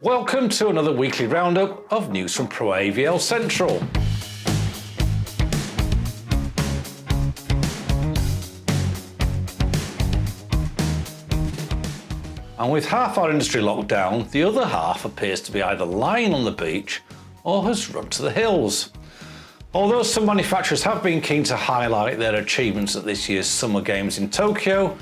Welcome to another weekly roundup of news from Pro AVL Central. And with half our industry locked down, the other half appears to be either lying on the beach or has run to the hills. Although some manufacturers have been keen to highlight their achievements at this year's Summer Games in Tokyo,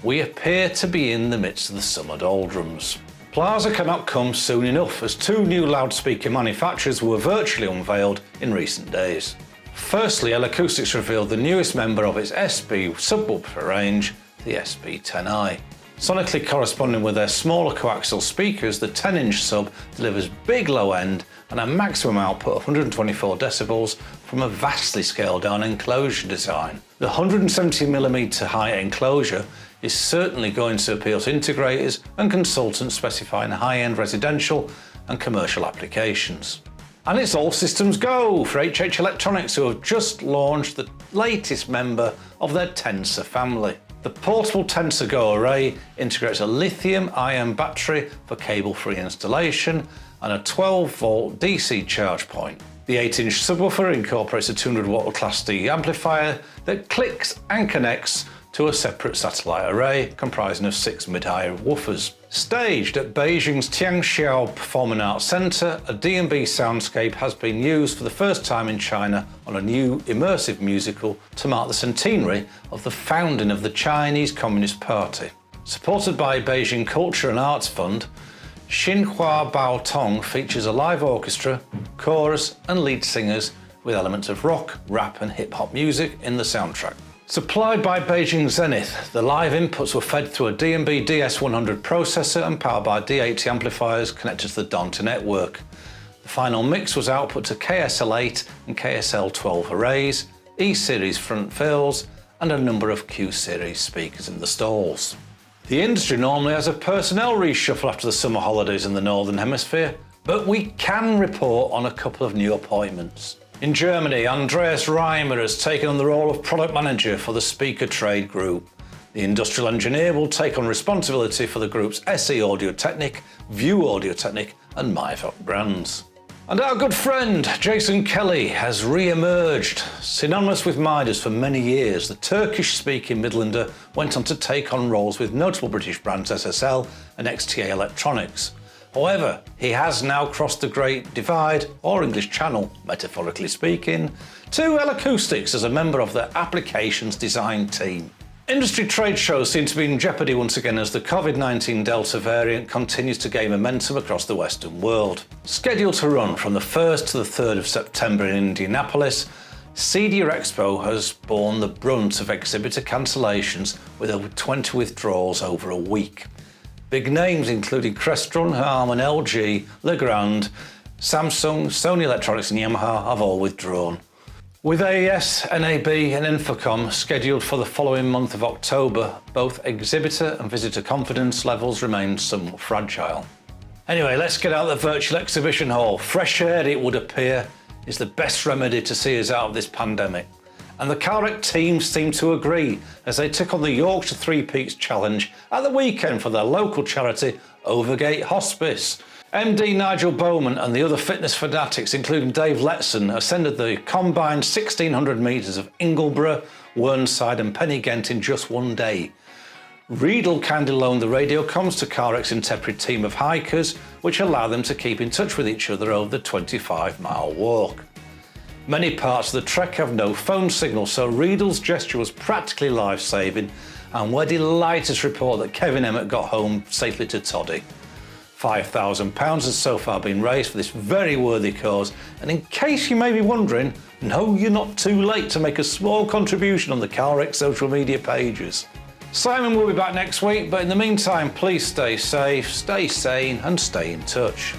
we appear to be in the midst of the summer doldrums. Plaza cannot come soon enough, as two new loudspeaker manufacturers were virtually unveiled in recent days. Firstly, L-Acoustics revealed the newest member of its SB subwoofer range, the SB10i. Sonically corresponding with their smaller coaxial speakers, the 10-inch sub delivers big low end and a maximum output of 124 decibels from a vastly scaled down enclosure design. The 170mm high enclosure is certainly going to appeal to integrators and consultants specifying high-end residential and commercial applications. And it's all systems go for HH Electronics, who have just launched the latest member of their Tensor family. The portable Tensor Go array integrates a lithium-ion battery for cable-free installation and a 12-volt DC charge point. The 8-inch subwoofer incorporates a 200-watt Class D amplifier that clicks and connects to a separate satellite array comprising of 6 mid-high woofers. Staged at Beijing's Tianxiao Performing Arts Center, a D&B Soundscape has been used for the first time in China on a new immersive musical to mark the centenary of the founding of the Chinese Communist Party. Supported by Beijing Culture and Arts Fund, Xinhua Bao Tong features a live orchestra, chorus and lead singers with elements of rock, rap and hip-hop music in the soundtrack. Supplied by Beijing Zenith, the live inputs were fed through a D&B DS100 processor and powered by D80 amplifiers connected to the Dante network. The final mix was output to KSL8 and KSL12 arrays, E-series front fills and a number of Q-series speakers in the stalls. The industry normally has a personnel reshuffle after the summer holidays in the Northern Hemisphere, but we can report on a couple of new appointments. In Germany, Andreas Reimer has taken on the role of product manager for the speaker trade group. The industrial engineer will take on responsibility for the group's SE Audio Technic, View Audio Technic and Myvoc brands. And our good friend Jason Kelly has re-emerged. Synonymous with Midas for many years, the Turkish-speaking Midlander went on to take on roles with notable British brands SSL and XTA Electronics. However, he has now crossed the Great Divide, or English Channel, metaphorically speaking, to L-Acoustics as a member of their applications design team. Industry trade shows seem to be in jeopardy once again as the COVID-19 Delta variant continues to gain momentum across the Western world. Scheduled to run from the 1st to the 3rd of September in Indianapolis, Cedia Expo has borne the brunt of exhibitor cancellations with over 20 withdrawals over a week. Big names including Crestron, Harman, LG, Legrand, Samsung, Sony Electronics and Yamaha have all withdrawn. With AES, NAB and Infocomm scheduled for the following month of October, both exhibitor and visitor confidence levels remain somewhat fragile. Anyway, let's get out of the virtual exhibition hall. Fresh air, it would appear, is the best remedy to see us out of this pandemic. And the Calrec team seem to agree as they took on the Yorkshire Three Peaks Challenge at the weekend for their local charity Overgate Hospice. MD Nigel Bowman and the other fitness fanatics, including Dave Letson, ascended the combined 1,600 metres of Ingleborough, Whernside and Pennygent in just one day. Riedel kindly loaned the radio comms to Calrec's intrepid team of hikers, which allowed them to keep in touch with each other over the 25-mile walk. Many parts of the trek have no phone signal, so Riedel's gesture was practically life-saving, and we're delighted to report that Kevin Emmett got home safely to Toddy. £5,000 has so far been raised for this very worthy cause, and in case you may be wondering, no, you're not too late to make a small contribution on the Calrec social media pages. Simon will be back next week, but in the meantime, please stay safe, stay sane and stay in touch.